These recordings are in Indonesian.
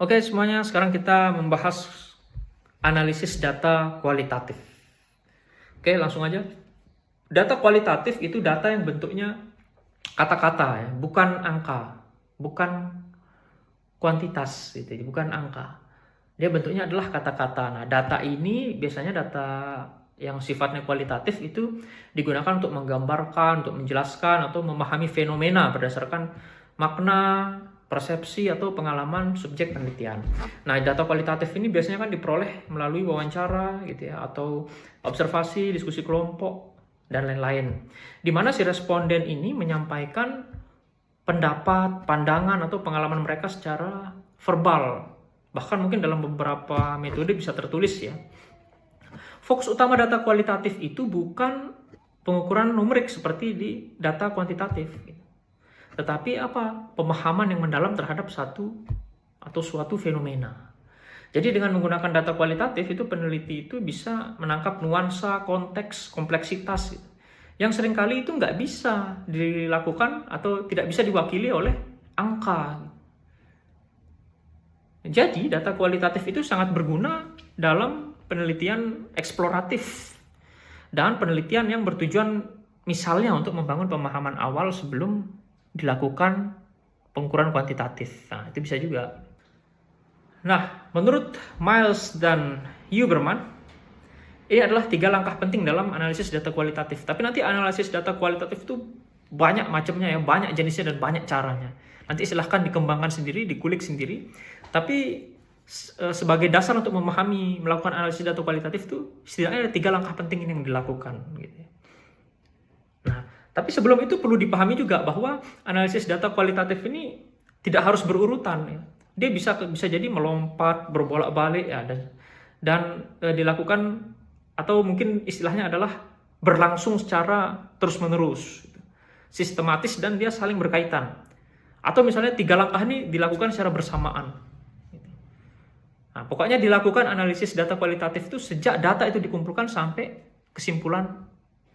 Oke semuanya, sekarang kita membahas analisis data kualitatif. Oke, langsung aja. Data kualitatif itu data yang bentuknya kata-kata ya, bukan angka, bukan kuantitas gitu, bukan angka. Dia bentuknya adalah kata-kata. Nah, data ini biasanya data yang sifatnya kualitatif itu digunakan untuk menggambarkan, untuk menjelaskan atau memahami fenomena berdasarkan makna, persepsi atau pengalaman subjek penelitian. Nah, data kualitatif ini biasanya kan diperoleh melalui wawancara gitu ya, atau observasi, diskusi kelompok dan lain-lain. Di mana si responden ini menyampaikan pendapat, pandangan atau pengalaman mereka secara verbal. Bahkan mungkin dalam beberapa metode bisa tertulis ya. Fokus utama data kualitatif itu bukan pengukuran numerik seperti di data kuantitatif. Tetapi apa? Pemahaman yang mendalam terhadap satu atau suatu fenomena. Jadi dengan menggunakan data kualitatif itu peneliti itu bisa menangkap nuansa, konteks, kompleksitas yang seringkali itu nggak bisa dilakukan atau tidak bisa diwakili oleh angka. Jadi data kualitatif itu sangat berguna dalam penelitian eksploratif dan penelitian yang bertujuan misalnya untuk membangun pemahaman awal sebelum dilakukan pengukuran kuantitatif. Nah, itu bisa juga. Nah, menurut Miles dan Huberman, ini adalah 3 langkah penting dalam analisis data kualitatif. Tapi nanti analisis data kualitatif itu banyak macamnya ya, banyak jenisnya dan banyak caranya. Nanti silahkan dikembangkan sendiri, dikulik sendiri. Tapi sebagai dasar untuk memahami, melakukan analisis data kualitatif itu setidaknya ada 3 langkah penting ini yang dilakukan. Gitu. Nah, tapi sebelum itu perlu dipahami juga bahwa analisis data kualitatif ini tidak harus berurutan. Ya. Dia bisa jadi melompat, berbolak-balik ya, dan dilakukan atau mungkin istilahnya adalah berlangsung secara terus-menerus, sistematis dan dia saling berkaitan. Atau misalnya 3 langkah ini dilakukan secara bersamaan. Nah, pokoknya dilakukan analisis data kualitatif itu sejak data itu dikumpulkan sampai kesimpulan,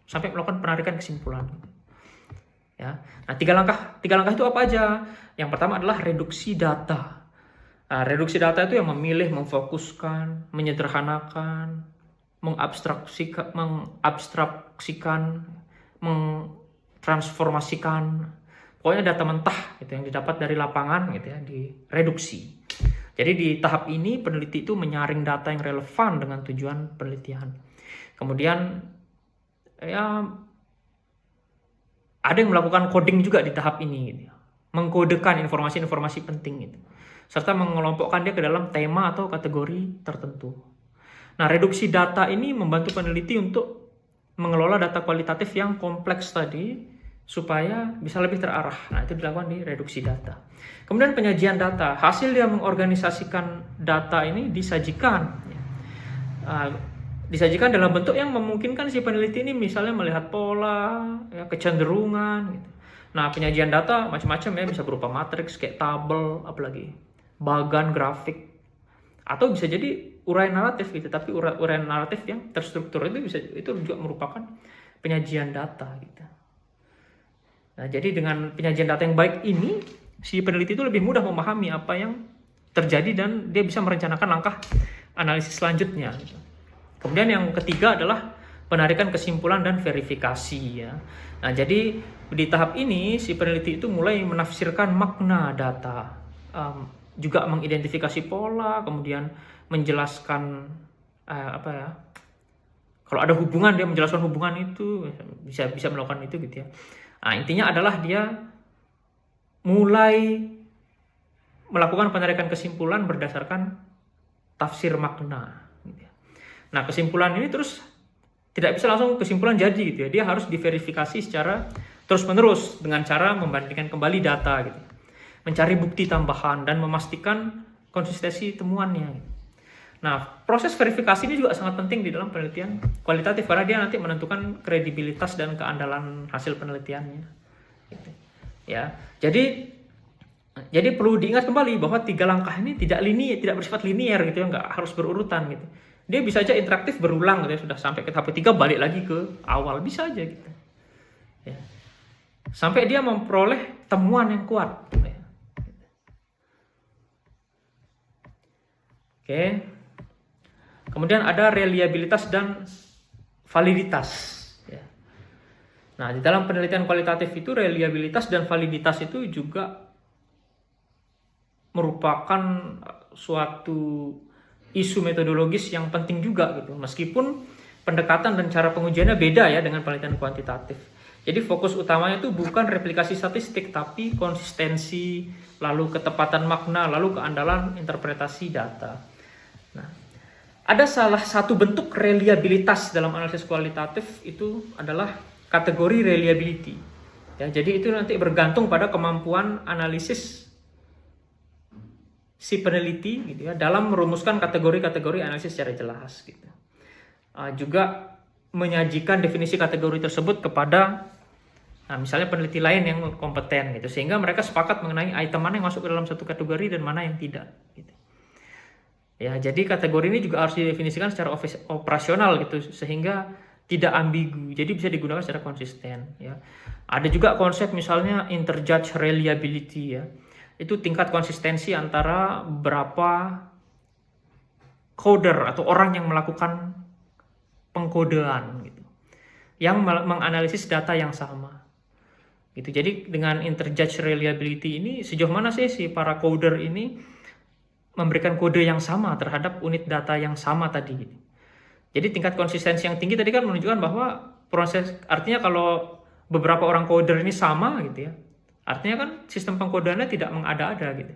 sampai melakukan penarikan kesimpulan. Ya. Nah, 3 langkah itu apa aja? Yang pertama adalah reduksi data. Nah, reduksi data itu yang memilih, memfokuskan, menyederhanakan, mengabstraksikan, mentransformasikan. Pokoknya data mentah gitu yang didapat dari lapangan gitu ya, direduksi. Jadi di tahap ini peneliti itu menyaring data yang relevan dengan tujuan penelitian. Kemudian ya ada yang melakukan coding juga di tahap ini gitu. Mengkodekan informasi-informasi penting gitu. Serta mengelompokkan dia ke dalam tema atau kategori tertentu. Nah, reduksi data ini membantu peneliti untuk mengelola data kualitatif yang kompleks tadi supaya bisa lebih terarah. Nah, itu dilakukan di reduksi data. Kemudian penyajian data. Hasil dia mengorganisasikan data ini disajikan. Disajikan dalam bentuk yang memungkinkan si peneliti ini misalnya melihat pola, ya, kecenderungan. Gitu. Nah, penyajian data macam-macam ya, bisa berupa matriks, kayak tabel, apalagi bagan, grafik. Atau bisa jadi uraian naratif gitu, tapi uraian naratif yang terstruktur itu juga merupakan penyajian data gitu. Nah, jadi dengan penyajian data yang baik ini, si peneliti itu lebih mudah memahami apa yang terjadi dan dia bisa merencanakan langkah analisis selanjutnya. Gitu. Kemudian yang ketiga adalah penarikan kesimpulan dan verifikasi ya. Nah, jadi di tahap ini si peneliti itu mulai menafsirkan makna data, juga mengidentifikasi pola, kemudian menjelaskan kalau ada hubungan dia menjelaskan hubungan itu bisa melakukan itu gitu ya. Nah, intinya adalah dia mulai melakukan penarikan kesimpulan berdasarkan tafsir makna. Gitu ya. Nah, kesimpulan ini terus tidak bisa langsung kesimpulan jadi gitu ya. Dia harus diverifikasi secara terus-menerus dengan cara membandingkan kembali data gitu. Mencari bukti tambahan dan memastikan konsistensi temuannya. Gitu. Nah, proses verifikasi ini juga sangat penting di dalam penelitian kualitatif karena dia nanti menentukan kredibilitas dan keandalan hasil penelitiannya. Gitu. Ya, jadi perlu diingat kembali bahwa 3 langkah ini tidak bersifat linier gitu ya, nggak harus berurutan gitu. Dia bisa aja interaktif berulang gitu ya, sudah sampai ke tahap 3 balik lagi ke awal bisa aja gitu. Ya. Sampai dia memperoleh temuan yang kuat. Gitu ya. Oke. Kemudian ada reliabilitas dan validitas. Ya. Nah, di dalam penelitian kualitatif itu reliabilitas dan validitas itu juga merupakan suatu isu metodologis yang penting juga gitu. Meskipun pendekatan dan cara pengujiannya beda ya dengan penelitian kuantitatif. Jadi fokus utamanya itu bukan replikasi statistik, tapi konsistensi, lalu ketepatan makna, lalu keandalan interpretasi data. Nah, ada salah satu bentuk reliabilitas dalam analisis kualitatif itu adalah kategori reliability. Ya, jadi itu nanti bergantung pada kemampuan analisis si peneliti gitu ya dalam merumuskan kategori-kategori analisis secara jelas gitu. Juga menyajikan definisi kategori tersebut kepada misalnya peneliti lain yang kompeten gitu, sehingga mereka sepakat mengenai item mana yang masuk ke dalam satu kategori dan mana yang tidak gitu. Ya, jadi kategori ini juga harus didefinisikan secara operasional gitu sehingga tidak ambigu. Jadi bisa digunakan secara konsisten ya. Ada juga konsep misalnya interjudge reliability ya. Itu tingkat konsistensi antara berapa coder atau orang yang melakukan pengkodean gitu, yang menganalisis data yang sama. Gitu. Jadi dengan interjudge reliability ini sejauh mana sih si para coder ini memberikan kode yang sama terhadap unit data yang sama tadi. Jadi tingkat konsistensi yang tinggi tadi kan menunjukkan bahwa proses, artinya kalau beberapa orang coder ini sama gitu ya, artinya kan sistem pengkodeannya tidak mengada-ada gitu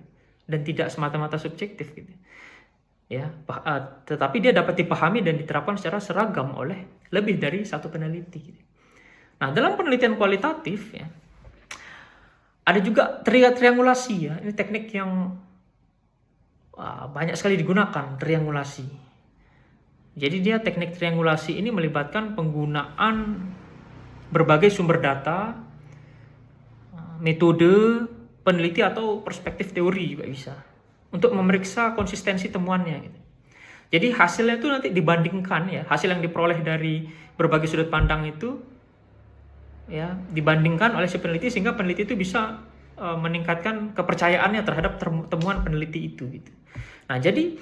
dan tidak semata-mata subjektif gitu. Ya, tetapi dia dapat dipahami dan diterapkan secara seragam oleh lebih dari satu peneliti. Gitu. Nah, dalam penelitian kualitatif ya, ada juga triangulasi ya. Ini teknik yang banyak sekali digunakan, triangulasi. Jadi dia teknik triangulasi ini melibatkan penggunaan berbagai sumber data, metode peneliti atau perspektif teori juga bisa untuk memeriksa konsistensi temuannya gitu. Jadi hasilnya itu nanti dibandingkan ya, hasil yang diperoleh dari berbagai sudut pandang itu ya dibandingkan oleh si peneliti sehingga peneliti itu bisa meningkatkan kepercayaannya terhadap temuan peneliti itu gitu. Nah, jadi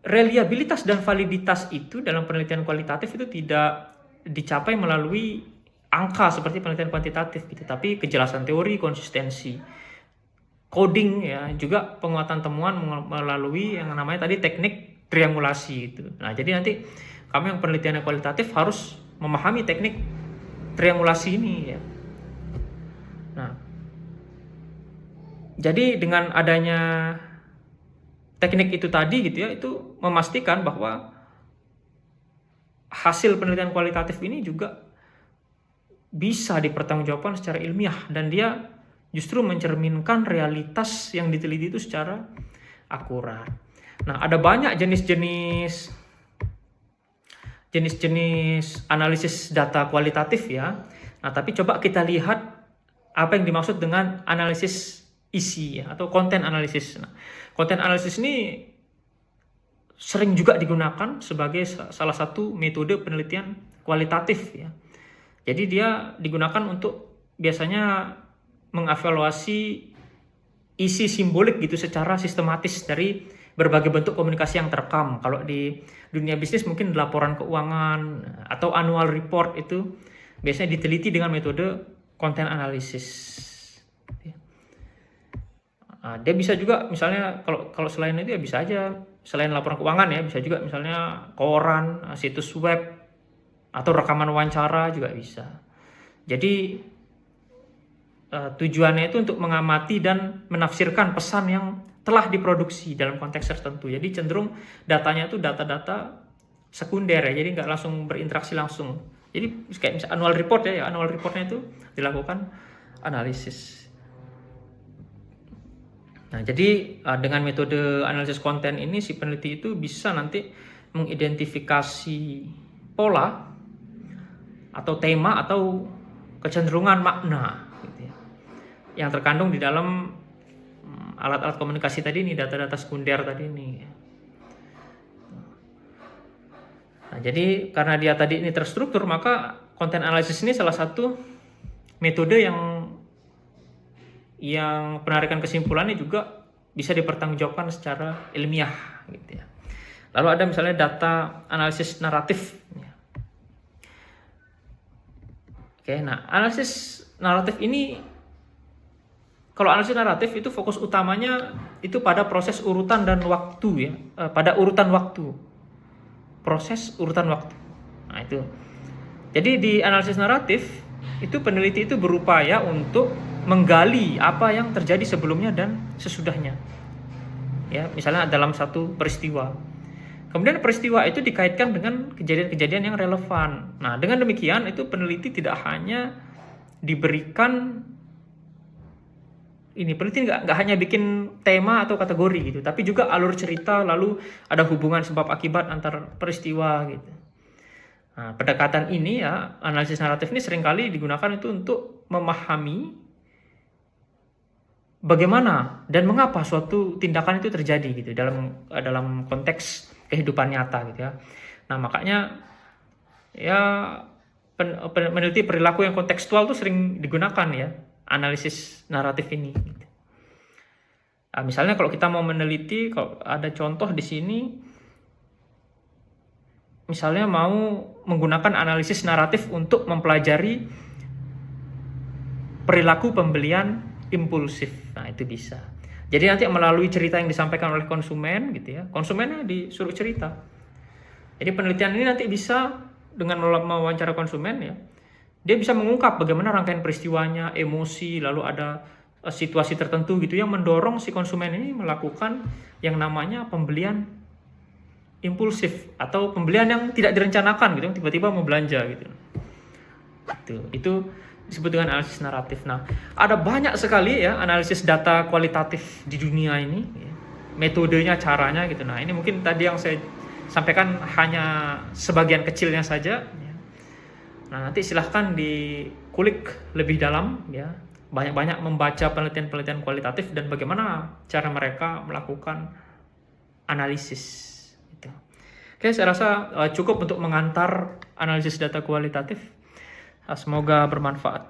reliabilitas dan validitas itu dalam penelitian kualitatif itu tidak dicapai melalui angka seperti penelitian kuantitatif gitu, tapi kejelasan teori, konsistensi, coding ya, juga penguatan temuan melalui yang namanya tadi teknik triangulasi itu. Nah, jadi nanti kami yang penelitian kualitatif harus memahami teknik triangulasi ini ya. Nah, jadi dengan adanya teknik itu tadi gitu ya, itu memastikan bahwa hasil penelitian kualitatif ini juga bisa dipertanggungjawabkan secara ilmiah dan dia justru mencerminkan realitas yang diteliti itu secara akurat. Nah, ada banyak jenis-jenis analisis data kualitatif ya. Nah, tapi coba kita lihat apa yang dimaksud dengan analisis isi ya, atau konten analisis. Nah, konten analisis ini sering juga digunakan sebagai salah satu metode penelitian kualitatif ya. Jadi dia digunakan untuk biasanya mengevaluasi isi simbolik gitu secara sistematis dari berbagai bentuk komunikasi yang terekam. Kalau di dunia bisnis mungkin laporan keuangan atau annual report itu biasanya diteliti dengan metode konten analisis. Dia bisa juga misalnya kalau selain itu ya bisa aja selain laporan keuangan ya bisa juga misalnya koran, situs web atau rekaman wawancara juga bisa. Jadi tujuannya itu untuk mengamati dan menafsirkan pesan yang telah diproduksi dalam konteks tertentu. Jadi cenderung datanya itu data-data sekunder ya, jadi nggak langsung berinteraksi langsung. Jadi kayak misalnya annual report ya, annual reportnya itu dilakukan analisis. Nah, jadi dengan metode analisis konten ini si peneliti itu bisa nanti mengidentifikasi pola atau tema atau kecenderungan makna gitu ya, yang terkandung di dalam alat-alat komunikasi tadi ini, data-data sekunder tadi ini. Nah, jadi karena dia tadi ini terstruktur, maka konten analisis ini salah satu metode yang penarikan kesimpulannya juga bisa dipertanggungjawabkan secara ilmiah gitu ya. Lalu ada misalnya data analisis naratif. Oke, nah analisis naratif ini, kalau analisis naratif itu fokus utamanya itu pada proses urutan dan waktu ya, pada urutan waktu, proses urutan waktu. Nah itu. Jadi di analisis naratif itu peneliti itu berupaya untuk menggali apa yang terjadi sebelumnya dan sesudahnya. Ya, misalnya dalam satu peristiwa. Kemudian peristiwa itu dikaitkan dengan kejadian-kejadian yang relevan. Nah, dengan demikian itu peneliti tidak hanya diberikan peneliti nggak hanya bikin tema atau kategori gitu, tapi juga alur cerita, lalu ada hubungan sebab akibat antar peristiwa gitu. Nah, pendekatan ini ya, analisis naratif ini seringkali digunakan itu untuk memahami bagaimana dan mengapa suatu tindakan itu terjadi gitu dalam konteks kehidupan nyata gitu ya. Nah, makanya ya meneliti perilaku yang kontekstual itu sering digunakan ya, analisis naratif ini gitu. Nah, misalnya kalau kita mau meneliti, kalau ada contoh di sini, misalnya mau menggunakan analisis naratif untuk mempelajari perilaku pembelian impulsif. Nah, itu bisa. Jadi nanti melalui cerita yang disampaikan oleh konsumen gitu ya. Konsumennya disuruh cerita. Jadi penelitian ini nanti bisa dengan mewawancara konsumen ya. Dia bisa mengungkap bagaimana rangkaian peristiwanya, emosi, lalu ada situasi tertentu gitu yang mendorong si konsumen ini melakukan yang namanya pembelian impulsif atau pembelian yang tidak direncanakan gitu, tiba-tiba mau belanja gitu. Itu disebut dengan analisis naratif. Nah, ada banyak sekali ya analisis data kualitatif di dunia ini, ya. Metodenya, caranya gitu. Nah, ini mungkin tadi yang saya sampaikan hanya sebagian kecilnya saja. Ya. Nah, nanti silahkan dikulik lebih dalam, ya. Banyak-banyak membaca penelitian-penelitian kualitatif dan bagaimana cara mereka melakukan analisis. Gitu. Oke, saya rasa cukup untuk mengantar analisis data kualitatif. Semoga bermanfaat.